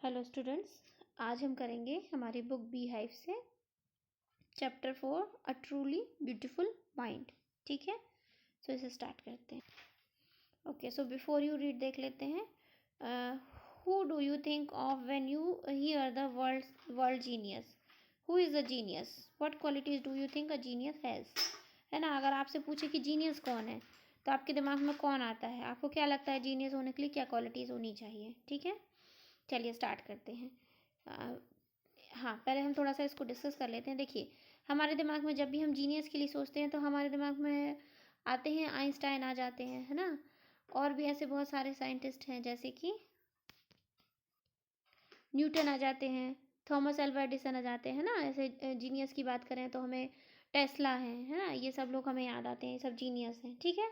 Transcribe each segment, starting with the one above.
Hello students, आज हम करेंगे हमारी बुक बी हाइव से chapter 4 a truly beautiful mind. ठीक है, सो इसे स्टार्ट करते हैं। Okay, so before you read देख लेते हैं, who do you think of when you here the world genius? Who is a genius? What qualities do you think a genius has? है ना, अगर आपसे पूछे कि जीनियस कौन है तो आपके दिमाग में कौन आता है? आपको क्या लगता है जीनियस होने के लिए क्या क्वालिटीज़ होनी चाहिए? ठीक है, चलिए स्टार्ट करते हैं। हाँ, पहले हम थोड़ा सा इसको डिस्कस कर लेते हैं। देखिए, हमारे दिमाग में जब भी हम जीनियस के लिए सोचते हैं तो हमारे दिमाग में आते हैं आइंस्टाइन आ जाते हैं, है ना। और भी ऐसे बहुत सारे साइंटिस्ट हैं जैसे कि न्यूटन आ जाते हैं, थॉमस अल्वा एडिसन आ जाते हैं ना। ऐसे जीनियस की बात करें तो हमें टेस्ला है ना, ये सब लोग हमें याद आते हैं, ये सब जीनियस हैं। ठीक है,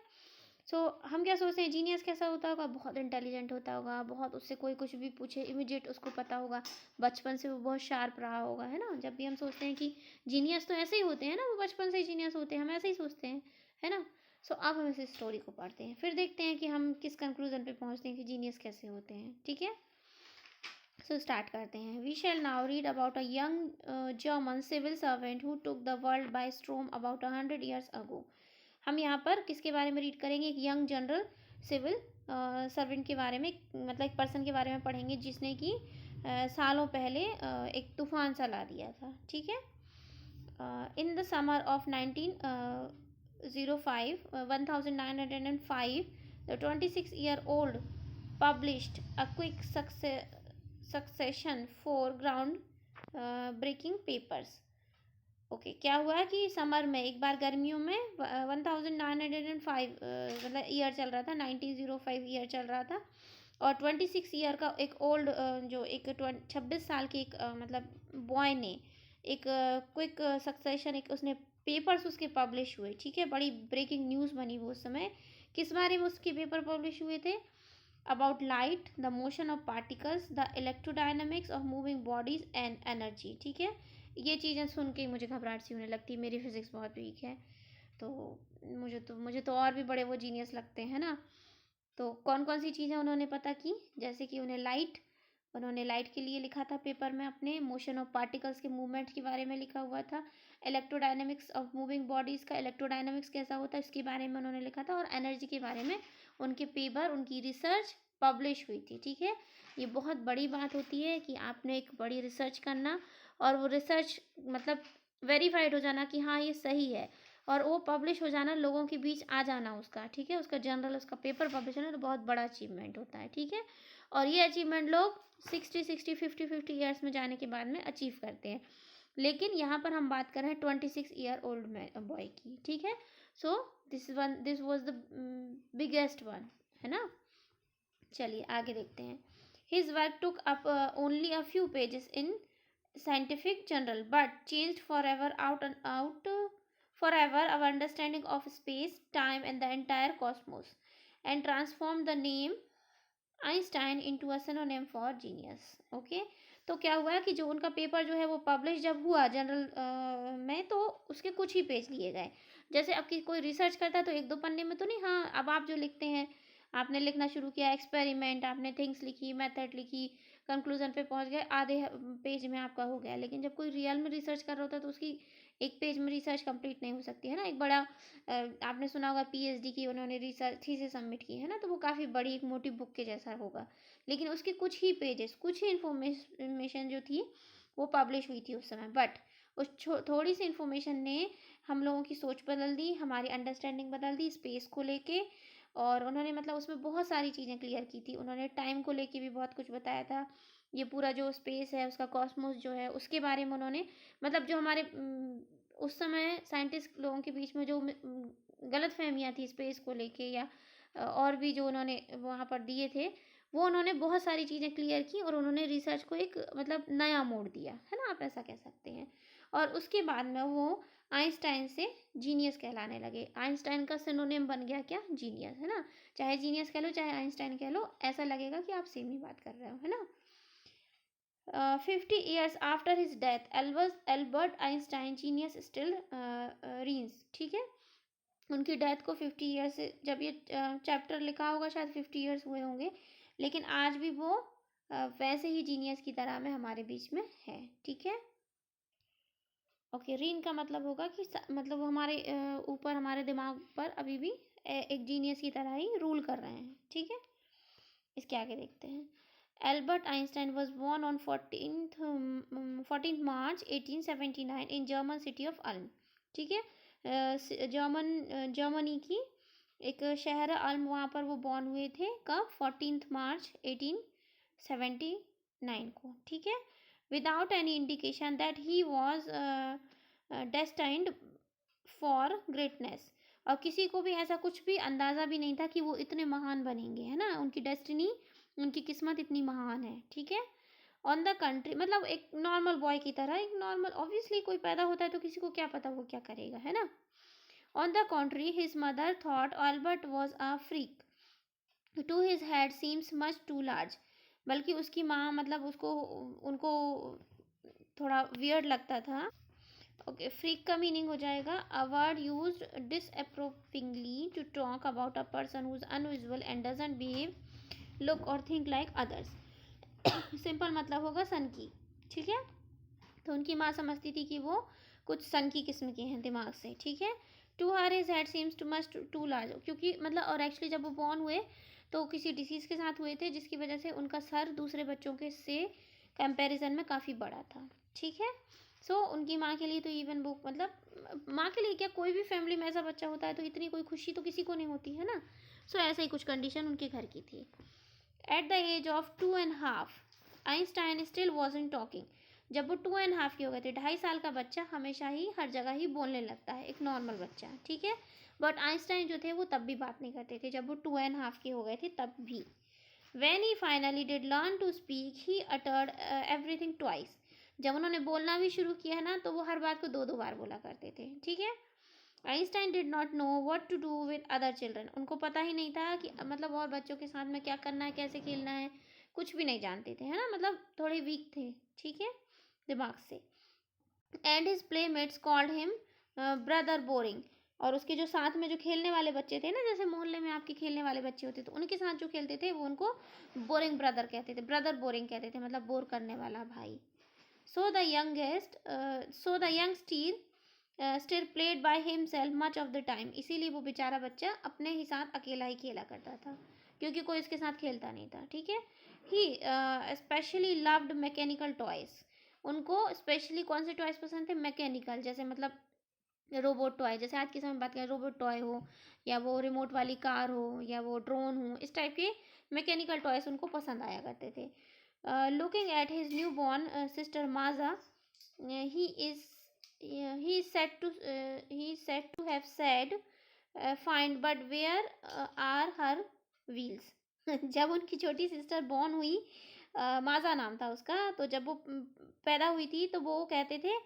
सो हम क्या सोचते हैं जीनियस कैसा होता होगा? बहुत इंटेलिजेंट होता होगा, बहुत उससे कोई कुछ भी पूछे इमीडिएट उसको पता होगा, बचपन से वो बहुत शार्प रहा होगा, है ना। जब भी हम सोचते हैं कि जीनियस तो ऐसे ही होते हैं ना, वो बचपन से ही जीनियस होते हैं, हम ऐसे ही सोचते हैं, है ना। सो अब हम इस स्टोरी को पढ़ते हैं, फिर देखते हैं कि हम किस कंक्लूजन पे पहुंचते हैं कि जीनियस कैसे होते हैं। ठीक है, सो स्टार्ट करते हैं। We shall now read about a young German civil servant who took the world by storm about 100 years ago. हम यहाँ पर किसके बारे में रीड करेंगे? एक यंग जनरल सिविल सर्वेंट के बारे में, मतलब एक पर्सन के बारे में पढ़ेंगे जिसने कि सालों पहले एक तूफान सा ला दिया था। ठीक है, in the summer of 1905 the 26-year-old published a quick succession for ground breaking papers. Okay, क्या हुआ कि समर में एक बार गर्मियों में 1905 मतलब ईयर चल रहा था, 1905 ईयर चल रहा था, और 26 ईयर का एक ओल्ड जो एक 26 साल के एक मतलब बॉय ने एक क्विक सक्सेशन, एक उसने पेपर्स उसके पब्लिश हुए। ठीक है, बड़ी ब्रेकिंग न्यूज़ बनी वो उस समय। किस बारे में उसके पेपर पब्लिश हुए थे? About light, the motion of particles, the electrodynamics of moving bodies and energy. ठीक है, ये चीज़ें सुन के मुझे घबराहट सी होने लगती है, मेरी फिजिक्स बहुत वीक है, तो मुझे तो और भी बड़े वो जीनियस लगते हैं ना। तो कौन कौन सी चीज़ें उन्होंने पता की? जैसे कि उन्होंने लाइट के लिए लिखा था पेपर में, अपने मोशन ऑफ पार्टिकल्स के मूवमेंट के बारे में लिखा हुआ था, इलेक्ट्रोडायनेमिक्स ऑफ मूविंग बॉडीज़ का इलेक्ट्रोडायनेमिक्स कैसा होता है इसके बारे में उन्होंने लिखा था, और एनर्जी के बारे में उनके पेपर, उनकी रिसर्च पब्लिश हुई थी। ठीक है, ये बहुत बड़ी बात होती है कि आपने एक बड़ी रिसर्च करना और वो रिसर्च मतलब वेरीफाइड हो जाना कि हाँ ये सही है, और वो पब्लिश हो जाना, लोगों के बीच आ जाना उसका। ठीक है, उसका जर्नल, उसका पेपर पब्लिश होना तो बहुत बड़ा अचीवमेंट होता है। ठीक है, और ये अचीवमेंट लोग 60 50 ईयर्स में जाने के बाद में अचीव करते हैं, लेकिन यहाँ पर हम बात कर रहे हैं 26-year-old बॉय की। ठीक है, so this was the biggest one, है ना। चलिए आगे देखते हैं। His work took up only a few pages in scientific journal but changed forever our understanding of space, time and the entire cosmos, and transformed the name Einstein into a synonym for genius. Okay, तो क्या हुआ कि जो उनका paper जो है वो publish जब हुआ जनरल में, तो उसके कुछ ही पेज लिए गए। जैसे अब कोई रिसर्च करता है तो एक दो पन्ने में तो नहीं, हाँ अब आप जो लिखते हैं, आपने लिखना शुरू किया एक्सपेरिमेंट, आपने थिंग्स लिखी, मेथड लिखी, कंक्लूजन पे पहुंच गए, आधे पेज में आपका हो गया। लेकिन जब कोई रियल में रिसर्च कर रहा होता है तो उसकी एक पेज में रिसर्च कंप्लीट नहीं हो सकती है ना। एक बड़ा आपने सुना होगा पीएचडी की उन्होंने रिसर्च थीसिस सबमिट की है ना, तो वो काफ़ी बड़ी एक मोटी बुक के जैसा होगा, लेकिन उसके कुछ ही पेजेस, कुछ ही इंफॉर्मेशन जो थी वो पब्लिश हुई थी उस समय। बट उस थोड़ी सी इन्फॉर्मेशन ने हम लोगों की सोच बदल दी, हमारी अंडरस्टैंडिंग बदल दी स्पेस को लेके, और उन्होंने मतलब उसमें बहुत सारी चीज़ें क्लियर की थी। उन्होंने टाइम को लेके भी बहुत कुछ बताया था, ये पूरा जो स्पेस है उसका कॉस्मोस जो है उसके बारे में उन्होंने, मतलब जो हमारे उस समय साइंटिस्ट लोगों के बीच में जो गलत फहमियाँ थी स्पेस को लेके, या और भी जो उन्होंने वहाँ पर दिए थे, वो उन्होंने बहुत सारी चीज़ें क्लियर की, और उन्होंने रिसर्च को एक मतलब नया मोड़ दिया, है ना, आप ऐसा कह सकते हैं। और उसके बाद में वो आइंस्टाइन से जीनियस कहलाने लगे। आइंस्टाइन का सिनोनिम बन गया क्या? जीनियस, है ना। चाहे जीनियस कह लो चाहे आइंस्टाइन कह लो, ऐसा लगेगा कि आप सेम ही बात कर रहे हो, है ना। 50 years after his death, Albert Einstein genius still reigns। ठीक है, उनकी डेथ को 50 ईयर्स से, जब ये चैप्टर लिखा होगा शायद 50 ईयर्स हुए होंगे, लेकिन आज भी वो वैसे ही जीनियस की तरह में हमारे बीच में है। ठीक है, ओके। रीन का मतलब होगा कि मतलब हमारे ऊपर, हमारे दिमाग पर अभी भी एक जीनियस की तरह ही रूल कर रहे हैं। ठीक है, इसके आगे देखते हैं। Albert Einstein was born on 14 March 1879 in German city of Ulm. ठीक है, जर्मनी की एक शहर है अल्म, वहाँ पर वो बॉर्न हुए थे। कब? 14 मार्च 1879 को। ठीक है, without any indication that he was destined for greatness. और किसी को भी ऐसा कुछ भी अंदाज़ा भी नहीं था कि वो इतने महान बनेंगे, है ना। उनकी डेस्टिनी, उनकी किस्मत इतनी महान है। ठीक है, ऑन द कंट्री, मतलब एक नॉर्मल बॉय की तरह, एक नॉर्मल, ऑब्वियसली कोई पैदा होता है तो किसी को क्या पता वो क्या करेगा, है ना। On the contrary his mother thought Albert was a freak too his head seems much too large. बल्कि उसकी माँ, मतलब उसको, उनको थोड़ा वियर्ड लगता था। ओके, फ्रीक का मीनिंग हो जाएगा a word used disapprovingly to talk about a person who is unusual and doesn't behave, look और थिंक लाइक अदर्स। सिंपल मतलब होगा सन की। ठीक है, तो उनकी माँ समझती थी कि वो कुछ सन की किस्म के हैं दिमाग से। ठीक है, to her his head seems too much too large, क्योंकि मतलब, और एक्चुअली जब वो बॉर्न हुए तो किसी डिसीज़ के साथ हुए थे जिसकी वजह से उनका सर दूसरे बच्चों के से कंपैरिजन में काफ़ी बड़ा था। ठीक है, सो उनकी माँ के लिए तो इवन वो, मतलब माँ के लिए क्या, कोई भी फैमिली में ऐसा बच्चा होता है तो इतनी कोई खुशी तो किसी को नहीं होती है ना। सो ऐसा ही कुछ कंडीशन उनके घर की थी। At the age of 2.5 Einstein still wasn't talking. जब वो 2.5 के हो गए थे, 2.5 साल का बच्चा हमेशा ही हर जगह ही बोलने लगता है, एक नॉर्मल बच्चा। ठीक है, बट आइंस्टाइन जो थे वो तब भी बात नहीं करते थे, जब वो 2.5 के हो गए थे तब भी। When he finally did learn to speak, he uttered everything twice. जब उन्होंने बोलना भी शुरू किया ना तो वो हर बात को दो दो बार बोला करते थे। ठीक है, Einstein did not know what to do with other children. उनको पता ही नहीं था कि मतलब और बच्चों के साथ में क्या करना है, कैसे खेलना है, कुछ भी नहीं जानते थे, है ना। मतलब थोड़े वीक थे, ठीक है, दिमाग से। And his playmates called him brother boring. और उसके जो साथ में जो खेलने वाले बच्चे थे ना, जैसे मोहल्ले में आपके खेलने वाले बच्चे होते तो उनके साथ जो खेलते थे वो उनको बोरिंग ब्रदर कहते थे, ब्रदर बोरिंग कहते थे, मतलब बोर करने वाला भाई। So the young stir played by himself much of the time. इसीलिए वो बेचारा बच्चा अपने ही साथ अकेला ही खेला करता था, क्योंकि कोई उसके साथ खेलता नहीं था। ठीक है, ही स्पेशली लव्ड मैकेनिकल टॉयज। उनको स्पेशली कौन से टॉयज पसंद थे? मैकेनिकल, जैसे मतलब रोबोट टॉय, जैसे आज के समय में बात करें, रोबोट टॉय हो या वो रिमोट वाली कार हो या वो ड्रोन हो, इस टाइप के मैकेनिकल टॉयज उनको पसंद आया करते थे। Looking at his new born sister Maaza, he is he is said to have said, find but where are her wheels। जब उनकी छोटी सिस्टर बॉर्न हुई, माजा नाम था उसका, तो जब वो पैदा हुई थी तो वो कहते थे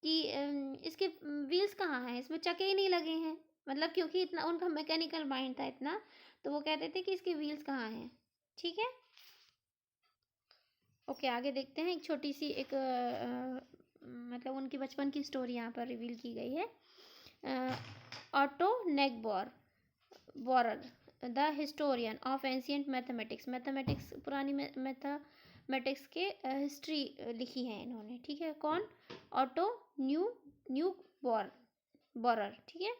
कि इसके व्हील्स कहाँ हैं, इसमें चक्के ही नहीं लगे हैं। मतलब क्योंकि इतना उनका मैकेनिकल माइंड था इतना, तो वो कहते थे कि इसके व्हील्स कहाँ हैं। ठीक है, ओके, आगे देखते हैं। एक छोटी सी एक मतलब उनके बचपन की स्टोरी यहाँ पर रिवील की गई है। Otto Neugebauer, the historian of ancient mathematics. Mathematics, पुरानी मैथमेटिक्स के हिस्ट्री लिखी है इन्होंने। ठीक है, कौन? Otto Neugebauer. ठीक है,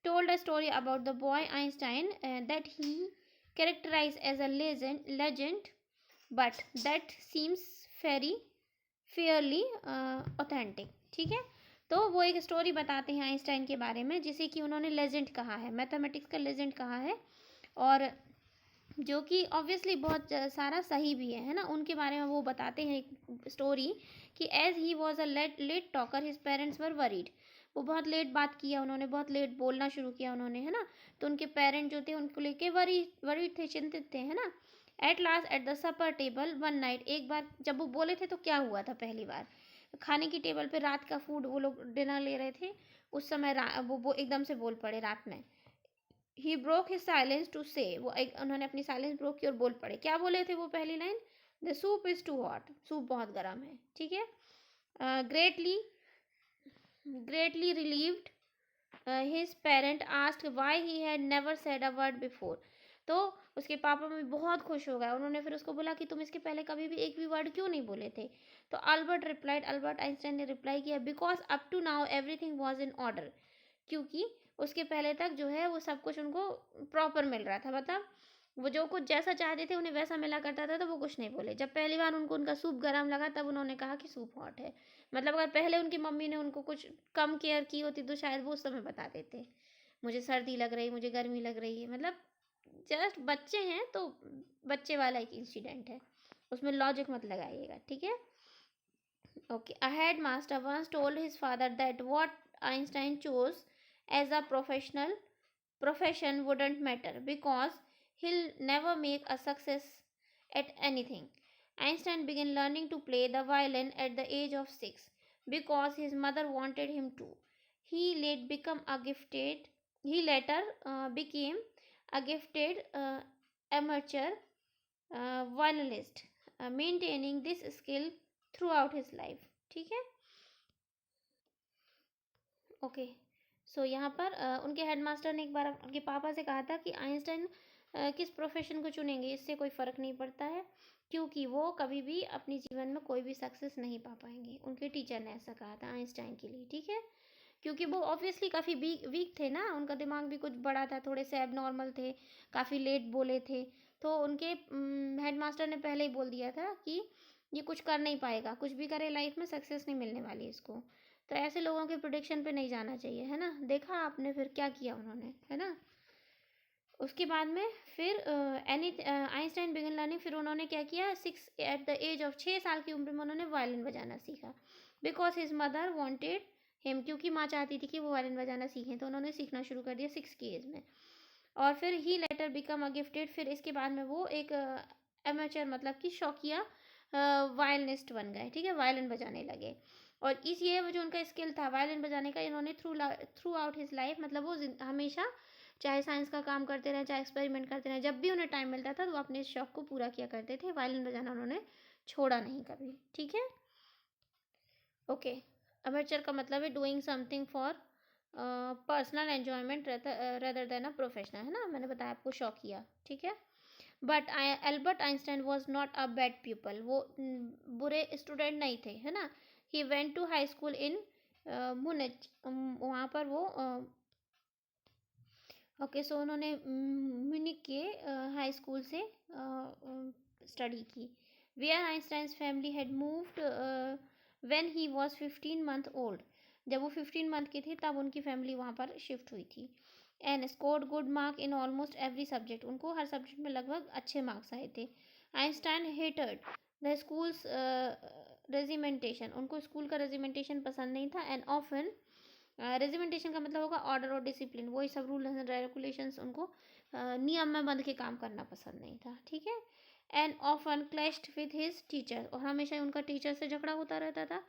told a story about the boy Einstein that he characterize as a legend, but that seems fairy fairly authentic. ठीक है, तो वो एक स्टोरी बताते हैं आइंस्टाइन के बारे में, जिसे कि उन्होंने लेजेंड कहा है, मैथमेटिक्स का लेजेंड कहा है, और जो कि ऑब्वियसली बहुत सारा सही भी है ना। उनके बारे में वो बताते हैं एक स्टोरी कि as he was a late talker his parents were worried. वो बहुत लेट बात किया उन्होंने, बहुत लेट बोलना शुरू किया उन्होंने, है ना। तो उनके पेरेंट जो थे उनको लेके वरीड थे, चिंतित थे, है ना। At last at the supper table one night, एक बार जब वो बोले थे तो क्या हुआ था, पहली बार खाने की टेबल पे रात का फूड, वो लोग डिनर ले रहे थे, उस समय वो एकदम से बोल पड़े रात में। He broke his silence to say, उन्होंने अपनी साइलेंस ब्रोक की और बोल पड़े। क्या बोले थे वो पहली line? The soup is too hot, soup बहुत गर्म है। ठीक है, greatly relieved his parent asked why he had never said a word before. तो उसके पापा भी बहुत खुश हो गए। उन्होंने फिर उसको बोला कि तुम इसके पहले कभी भी एक भी वर्ड क्यों नहीं बोले थे? तो अल्बर्ट आइंस्टाइन ने रिप्लाई किया, because up to now everything was in order. क्योंकि उसके पहले तक जो है वो सब कुछ उनको प्रॉपर मिल रहा था, मतलब वो जो कुछ जैसा चाहते थे उन्हें वैसा मिला करता था, तो वो कुछ नहीं बोले। जब पहली बार उनको उनका सूप गर्म लगा तब उन्होंने कहा कि सूप हॉट है। मतलब अगर पहले उनकी मम्मी ने उनको कुछ कम केयर की होती तो शायद वो उस समय बता देते, मुझे सर्दी लग रही, मुझे गर्मी लग रही है। मतलब जस्ट बच्चे हैं तो बच्चे वाला एक इंसिडेंट है, उसमें लॉजिक मत लगाइएगा, ठीक है। Okay, a headmaster once told his father that what Einstein chose as a profession wouldn't matter because he'll never make a success at anything. Einstein began learning to play the violin at the age of 6 because his mother wanted him to. He later become a gifted. He later became a gifted amateur violinist, maintaining this skill throughout his life. ठीक है। Okay, सो यहाँ पर उनके headmaster ने एक बार उनके पापा से कहा था कि आइंस्टाइन किस प्रोफेशन को चुनेंगे इससे कोई फ़र्क नहीं पड़ता है, क्योंकि वो कभी भी अपने जीवन में कोई भी सक्सेस नहीं पा पाएंगे। उनके टीचर ने ऐसा कहा था आइंस्टाइन के लिए, ठीक है। क्योंकि वो ऑब्वियसली काफ़ी वीक थे ना, उनका दिमाग भी कुछ बड़ा था, थोड़े से एबनॉर्मल थे, काफ़ी लेट बोले थे। तो उनके हेडमास्टर ने पहले ही बोल दिया था कि ये कुछ कर नहीं पाएगा, कुछ भी करे लाइफ में सक्सेस नहीं मिलने वाली इसको। तो ऐसे लोगों के प्रोडिक्शन पे नहीं जाना चाहिए, है ना। देखा आपने फिर क्या किया उन्होंने, है ना। उसके बाद में फिर आइंस्टाइन बिगन लर्निंग, फिर उन्होंने क्या किया, एट द एज ऑफ 6 साल की उम्र में उन्होंने वायलिन बजाना सीखा। Because his mother wanted him, क्योंकि माँ चाहती थी कि वो वायलिन बजाना सीखें, तो उन्होंने सीखना शुरू कर दिया 6 की एज में। और फिर ही लेटर बिकम अ गिफ्टेड, फिर इसके बाद में वो एक एमेचर मतलब कि शौकिया वायलिनिस्ट बन गए, ठीक है, वायलिन बजाने लगे। और इस ये जो उनका स्किल था वायलिन बजाने का, इन्होंने थ्रू आउट हिज लाइफ, मतलब वो हमेशा चाहे साइंस का काम करते रहे, चाहे एक्सपेरिमेंट करते रहे, जब भी उन्हें टाइम मिलता था तो वो अपने इस शौक को पूरा किया करते थे। वायलिन बजाना उन्होंने छोड़ा नहीं कभी, ठीक है। ओके, अमेचर का मतलब है doing something for personal enjoyment rather than a professional, है ना, मैंने बताया आपको शौकिया, ठीक है। But Albert Einstein was not a bad people, वो बुरे स्टूडेंट नहीं थे, है ना। He went to high school in Munich, वहाँ पर वो ओके, सो उन्होंने म्यूनिक के हाई स्कूल से स्टडी की। Where Einstein's family had moved when he was 15 month old, जब वो 15 मंथ के थे तब उनकी फैमिली वहाँ पर शिफ्ट हुई थी। And scored good mark in almost every subject, उनको हर सब्जेक्ट में लगभग अच्छे मार्क्स आए थे। Einstein hated the schools regimentation, उनको स्कूल का रेजिमेंटेशन पसंद नहीं था। एंड ऑफन, रेजिमेंटेशन का मतलब होगा ऑर्डर और डिसिप्लिन, वही सब रूल एंड रेगुलेशंस, उनको नियम में बंध के काम करना पसंद नहीं था, ठीक है। And often clashed with his teacher, और हमेशा उनका टीचर से झगड़ा होता रहता था।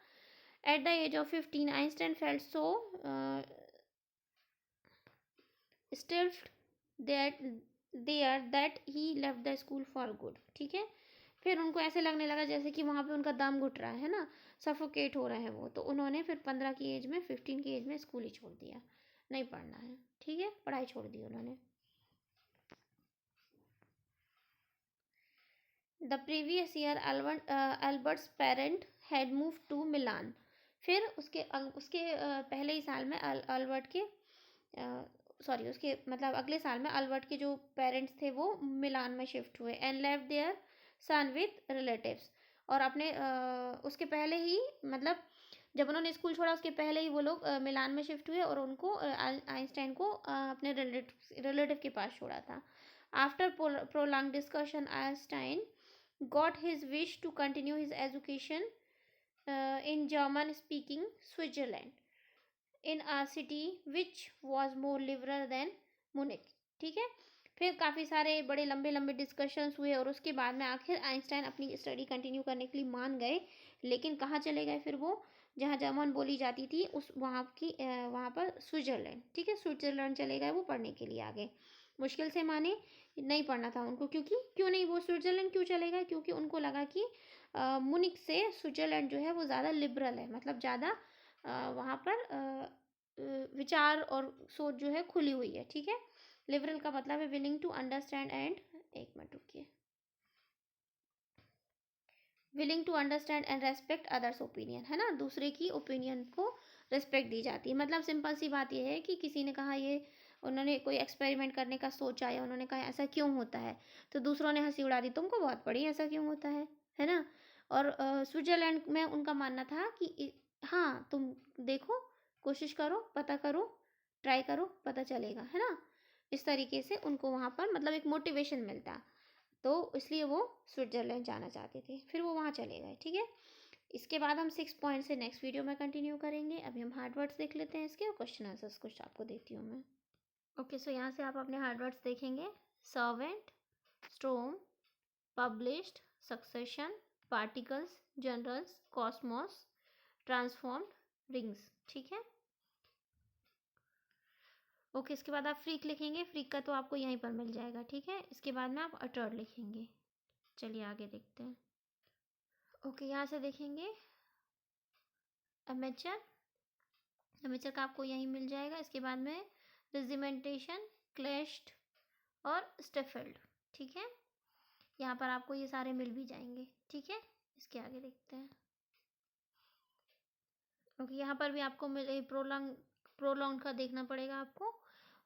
At the age of 15 Einstein felt so stifled that he left the school for good, ठीक है। फिर उनको ऐसे लगने लगा जैसे कि वहाँ पे उनका दम घुट रहा है ना, सफोकेट हो रहे हैं वो, तो उन्होंने फिर 15 की एज में 15 की एज में स्कूल ही छोड़ दिया, नहीं पढ़ना है, ठीक है, पढ़ाई छोड़ दी उन्होंने। The previous year Albert's parent had move to Milan, फिर उसके पहले ही साल में अल्बर्ट के सॉरी उसके मतलब अगले साल में अल्बर्ट के जो पेरेंट्स थे वो मिलान में शिफ्ट हुए। And left their son with relatives, और अपने उसके पहले ही मतलब जब उन्होंने स्कूल छोड़ा उसके पहले ही वो लोग मिलान में शिफ्ट हुए और उनको आइंस्टाइन को अपने रिलेटिव के पास छोड़ा था। After prolong discussion Einstein got his wish to continue his education in German speaking Switzerland in a city which was more liberal than Munich, ठीक है। फिर काफ़ी सारे बड़े लंबे लंबे डिस्कशंस हुए और उसके बाद में आखिर आइंस्टाइन अपनी स्टडी कंटिन्यू करने के लिए मान गए। लेकिन कहाँ चले गए फिर वो, जहाँ जर्मन बोली जाती थी उस वहाँ पर स्विट्ज़रलैंड, ठीक है, स्विट्ज़रलैंड चले गए वो पढ़ने के लिए आगे। मुश्किल से माने, नहीं पढ़ना था उनको, क्योंकि क्यों नहीं, वो स्विट्ज़रलैंड क्यों चले गए, क्योंकि उनको लगा कि मुनिक से स्विट्ज़रलैंड जो है वो ज़्यादा लिबरल है, मतलब ज़्यादा वहाँ पर विचार और सोच जो है खुली हुई है, ठीक है। लिबरल का मतलब है विलिंग टू अंडरस्टैंड एंड, एक मिनट रुकिए, willing to understand and respect others opinion, है ना, दूसरे की ओपिनियन को रिस्पेक्ट दी जाती है। मतलब सिंपल सी बात यह है कि किसी ने कहा ये, उन्होंने कोई एक्सपेरिमेंट करने का सोचा या उन्होंने कहा ऐसा क्यों होता है, तो दूसरों ने हंसी उड़ा दी, तुमको बहुत पड़ी ऐसा क्यों होता है ना। और स्विट्जरलैंड में उनका मानना था कि हाँ तुम देखो, कोशिश करो, पता करो, ट्राई करो, पता चलेगा, है ना। इस तरीके से उनको वहाँ पर मतलब एक मोटिवेशन मिलता, तो इसलिए वो स्विट्ज़रलैंड जाना चाहते थे, फिर वो वहाँ चले गए। ठीक है, इसके बाद हम 6 पॉइंट से नेक्स्ट वीडियो में कंटिन्यू करेंगे। अभी हम हार्ड वर्ड्स देख लेते हैं इसके, और क्वेश्चन आंसर्स कुछ आपको देती हूँ मैं। ओके, सो यहाँ से आप अपने हार्ड वर्ड्स देखेंगे, servant, storm, published, succession, particles, generals, cosmos, transformed, rings. ठीक है, ओके, इसके बाद आप फ्रीक लिखेंगे, फ्रीक का तो आपको यहीं पर मिल जाएगा। ठीक है, इसके बाद में आप अटर्ड लिखेंगे। चलिए आगे देखते हैं। ओके, यहाँ से देखेंगे अमेचर, अमेचर का आपको यहीं मिल जाएगा। इसके बाद में रेजिमेंटेशन, क्लैश्ड और स्टेफेल्ड। ठीक है, यहाँ पर आपको ये सारे मिल भी जाएंगे। ठीक है, इसके आगे देखते हैं। ओके, यहाँ पर भी आपको मिल प्रोलॉन्ग, प्रोलॉन्ग का देखना पड़ेगा आपको,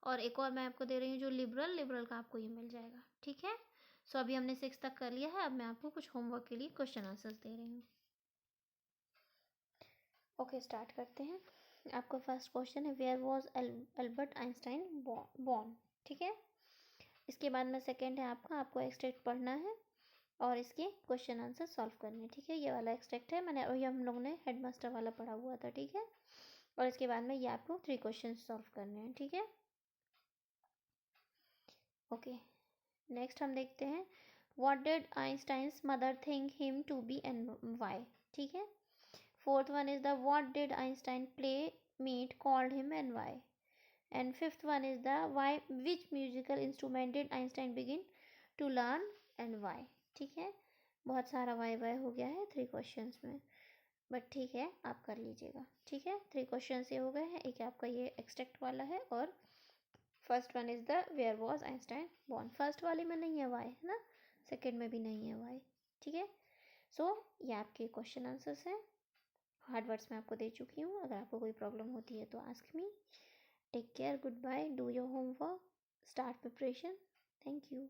और एक और मैं आपको दे रही हूँ जो लिबरल, लिबरल का आपको ये मिल जाएगा। ठीक है, सो अभी हमने 6 तक कर लिया है, अब मैं आपको कुछ होमवर्क के लिए क्वेश्चन आंसर्स दे रही हूँ। ओके, स्टार्ट करते हैं। आपका फर्स्ट क्वेश्चन है, where was Albert Einstein born. ठीक है, इसके बाद में सेकंड है आपका, आपको एक्सट्रैक्ट पढ़ना है और इसके क्वेश्चन आंसर सॉल्व करने हैं। ठीक है, ये वाला एक्सट्रैक्ट है, मैंने वही हम लोगों ने हेडमास्टर वाला पढ़ा हुआ था। ठीक है, और इसके बाद में ये आपको 3 क्वेश्चन सॉल्व करने हैं। ठीक है, ओके, नेक्स्ट हम देखते हैं, what did Einstein's mother think him to be and why. ठीक है, fourth one is the what did Einstein play meet called him and why. And fifth one is the why, which musical instrument did Einstein begin to learn and why। ठीक है, बहुत सारा Y Y हो गया है 3 questions में, but ठीक है आप कर लीजिएगा। ठीक है, 3 क्वेश्चंस ये हो गए हैं, एक आपका ये एक्सट्रैक्ट वाला है, और first one is the where was Einstein born. First वाले में नहीं है वाई, है ना, सेकेंड में भी नहीं है वाई। ठीक है, सो ये आपके क्वेश्चन आंसर्स हैं। हार्ड वर्ड्स मैं आपको दे चुकी हूँ, अगर आपको कोई प्रॉब्लम होती है तो ask me. Take care, goodbye, do your homework, start preparation. Thank you.